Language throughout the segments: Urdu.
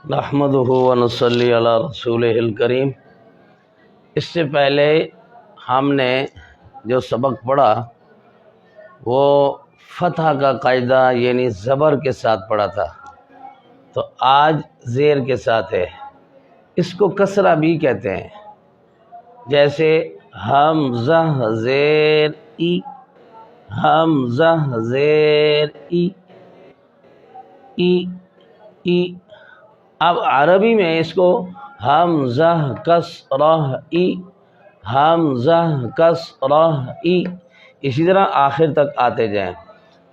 نحمدہ و نصلی علی رسولہ الکریم۔ اس سے پہلے ہم نے جو سبق پڑھا وہ فتح کا قاعدہ یعنی زبر کے ساتھ پڑھا تھا، تو آج زیر کے ساتھ ہے۔ اس کو کسرہ بھی کہتے ہیں، جیسے حمزہ زیر ای، حمزہ زیر ای، ای ای۔ اب عربی میں اس کو حمزہ کسرہ ای، حمزہ کسرہ ای، اسی طرح آخر تک آتے جائیں۔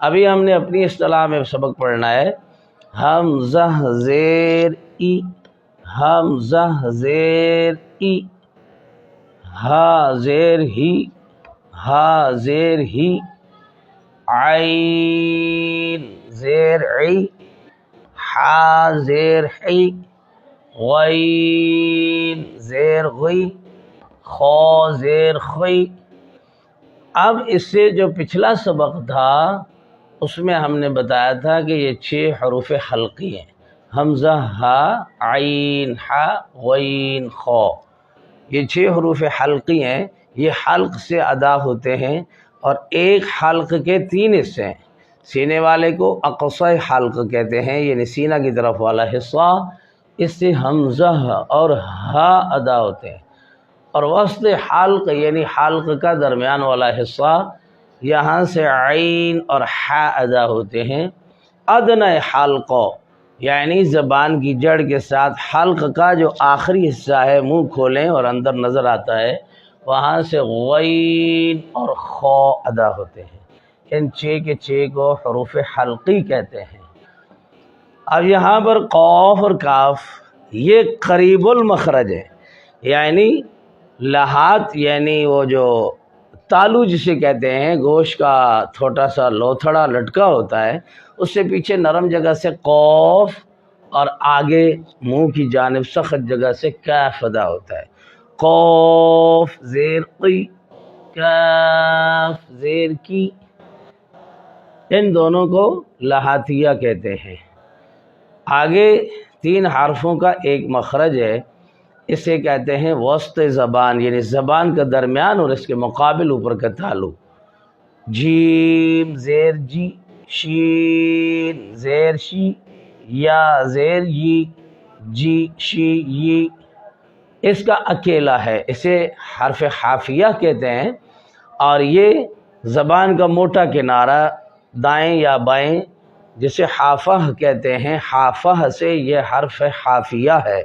ابھی ہم نے اپنی اصطلاح میں سبق پڑھنا ہے حمزہ زیر ای، حمزہ زیر ای، ہا زیر ہی، ہا زیر ہی، عین زیر عی، حا زیر حی، غین زیر غی، خو زیر خی۔ اب اس سے جو پچھلا سبق تھا اس میں ہم نے بتایا تھا کہ یہ 6 حروف حلقی ہیں، حمزہ ہا، عین حا، غین خو، یہ 6 حروف حلقی ہیں۔ یہ حلق سے ادا ہوتے ہیں اور ایک حلق کے 3 حصے ہیں۔ سینے والے کو اقصی حلق کہتے ہیں، یعنی سینہ کی طرف والا حصہ، اس سے حمزہ اور ہا ادا ہوتے ہیں، اور وسط حلق یعنی حلق کا درمیان والا حصہ، یہاں سے عین اور حا ادا ہوتے ہیں۔ ادنی حلق یعنی زبان کی جڑ کے ساتھ حلق کا جو آخری حصہ ہے، منہ کھولیں اور اندر نظر آتا ہے، وہاں سے غین اور خو ادا ہوتے ہیں۔ ان 6 کے 6 کو حروف حلقی کہتے ہیں۔ اب یہاں پر قاف اور کاف یہ قریب المخرج ہے، یعنی لحات یعنی وہ جو تالو جسے کہتے ہیں، گوشت کا چھوٹا سا لوتھڑا لٹکا ہوتا ہے، اس سے پیچھے نرم جگہ سے قاف اور آگے منہ کی جانب سخت جگہ سے کاف ادا ہوتا ہے۔ قاف زیر قی، کاف زیر کی، ان دونوں کو لحاتیہ کہتے ہیں۔ آگے 3 حرفوں کا ایک مخرج ہے، اسے کہتے ہیں وسط زبان، یعنی زبان کا درمیان اور اس کے مقابل اوپر کا تالو۔ جیم زیر جی، شین زیر شی، یا زیر یی، جی شی یی، اس کا اکیلا ہے، اسے حرف حافیہ کہتے ہیں، اور یہ زبان کا موٹا کنارہ دائیں یا بائیں جسے حافہ کہتے ہیں، حافہ سے یہ حرف حافیہ ہے،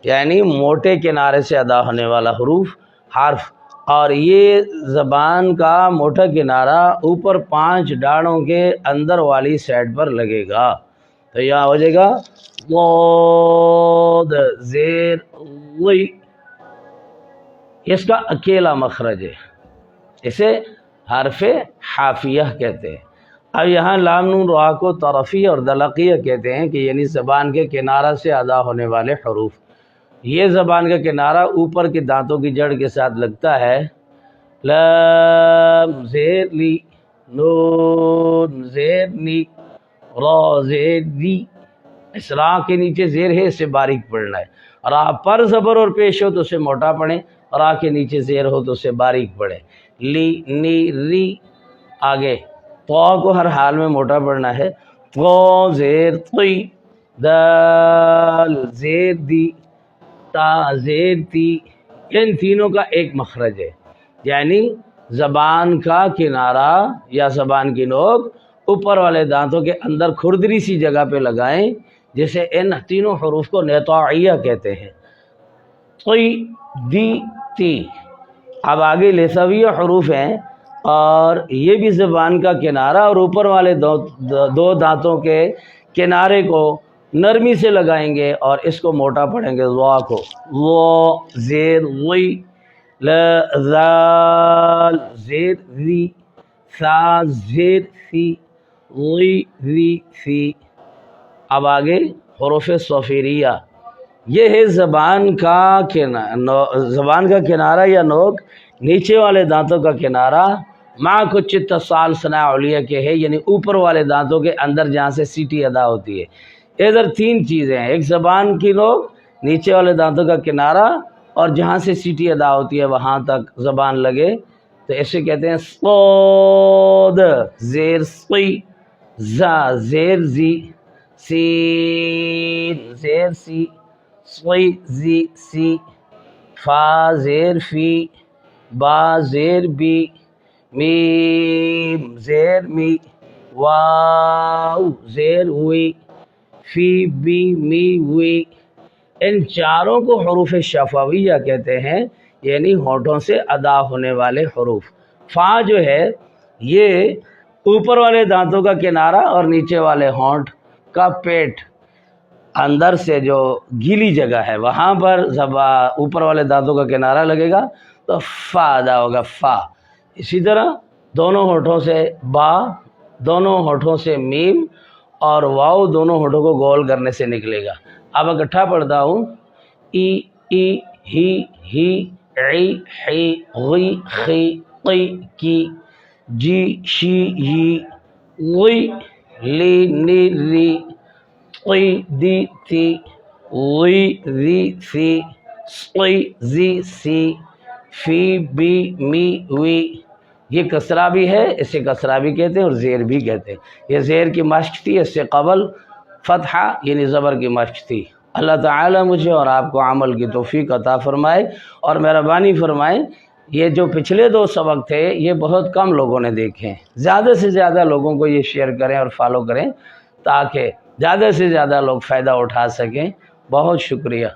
یعنی موٹے کنارے سے ادا ہونے والا حرف، اور یہ زبان کا موٹا کنارہ اوپر 5 ڈاڑوں کے اندر والی سائڈ پر لگے گا، تو یہاں ہو جائے گا ضاد زیر غی، اس کا اکیلا مخرج ہے، اسے حرف حافیہ کہتے ہیں۔ اب یہاں لام نون را کو طرفی اور دلقیہ کہتے ہیں، کہ یعنی زبان کے کنارہ سے ادا ہونے والے حروف۔ یہ زبان کا کنارہ اوپر کے دانتوں کی جڑ کے ساتھ لگتا ہے۔ لام زیر لی، نون زیر نی، را زیر دی، اس را کے نیچے زیر ہے، اسے باریک پڑھنا ہے۔ را پر زبر اور پیش ہو تو اسے موٹا پڑھیں، را کے نیچے زیر ہو تو اسے باریک پڑھیں۔ لی نی ری، آگے تو کو ہر حال میں موٹا پڑھنا ہے۔ تو زیر طی، دال زیر دی، تا زیر تی، ان تینوں کا ایک مخرج ہے، یعنی زبان کا کنارہ یا زبان کی نوک اوپر والے دانتوں کے اندر کھردری سی جگہ پہ لگائیں، جسے ان تینوں حروف کو نطاعیہ کہتے ہیں۔ طی، دی، تی۔ اب آگے لثویہ حروف ہیں، اور یہ بھی زبان کا کنارہ اور اوپر والے 2 دانتوں کے کنارے کو نرمی سے لگائیں گے اور اس کو موٹا پڑھیں گے، وا کو، وا زیر وی، ل ذال زیر ذی، ثا زیر ثی، غی ذی ثی۔ اب آگے حروف صفیریہ، یہ ہے زبان کا کنارہ یا نوک، نیچے والے دانتوں کا کنارہ مع کچھ اتصال ثناء علیہ کے ہے، یعنی اوپر والے دانتوں کے اندر جہاں سے سیٹی ادا ہوتی ہے، ادھر تین چیزیں ہیں، ایک زبان کی نوک، نیچے والے دانتوں کا کنارہ، اور جہاں سے سیٹی ادا ہوتی ہے وہاں تک زبان لگے، تو ایسے کہتے ہیں صاد، زیر سی، زا زیر زی، سین زیر سی، صی زی سی، فا زیر فی، با زیر بی، میم زیر می، واو زیر ہوئی، فی بی می ہوئی۔ ان چاروں کو حروف شفویہ کہتے ہیں، یعنی ہونٹوں سے ادا ہونے والے حروف۔ فا جو ہے یہ اوپر والے دانتوں کا کنارہ اور نیچے والے ہونٹ کا پیٹ، اندر سے جو گیلی جگہ ہے وہاں پر اوپر والے دانتوں کا کنارہ لگے گا تو فا ادا ہوگا، فا۔ اسی طرح دونوں ہونٹوں سے با، دونوں ہونٹوں سے میم، اور واو دونوں ہونٹوں کو گول کرنے سے نکلے گا۔ اب اکٹھا پڑھتا ہوں، ای ای ہی ہی، عی حی، غی خی، قی کی، جی شی یی، غی لی نی ری، قی دی تی، غی ری سی، صی زی سی، فی بی می وی۔ یہ کسرہ بھی ہے، اسے کسرہ بھی کہتے ہیں اور زیر بھی کہتے ہیں۔ یہ زیر کی مشق تھی، اس سے قبل فتحہ یعنی زبر کی مشق تھی۔ اللہ تعالی مجھے اور آپ کو عمل کی توفیق عطا فرمائے اور مہربانی فرمائے۔ یہ جو پچھلے 2 سبق تھے یہ بہت کم لوگوں نے دیکھے ہیں، زیادہ سے زیادہ لوگوں کو یہ شیئر کریں اور فالو کریں تاکہ زیادہ سے زیادہ لوگ فائدہ اٹھا سکیں۔ بہت شکریہ۔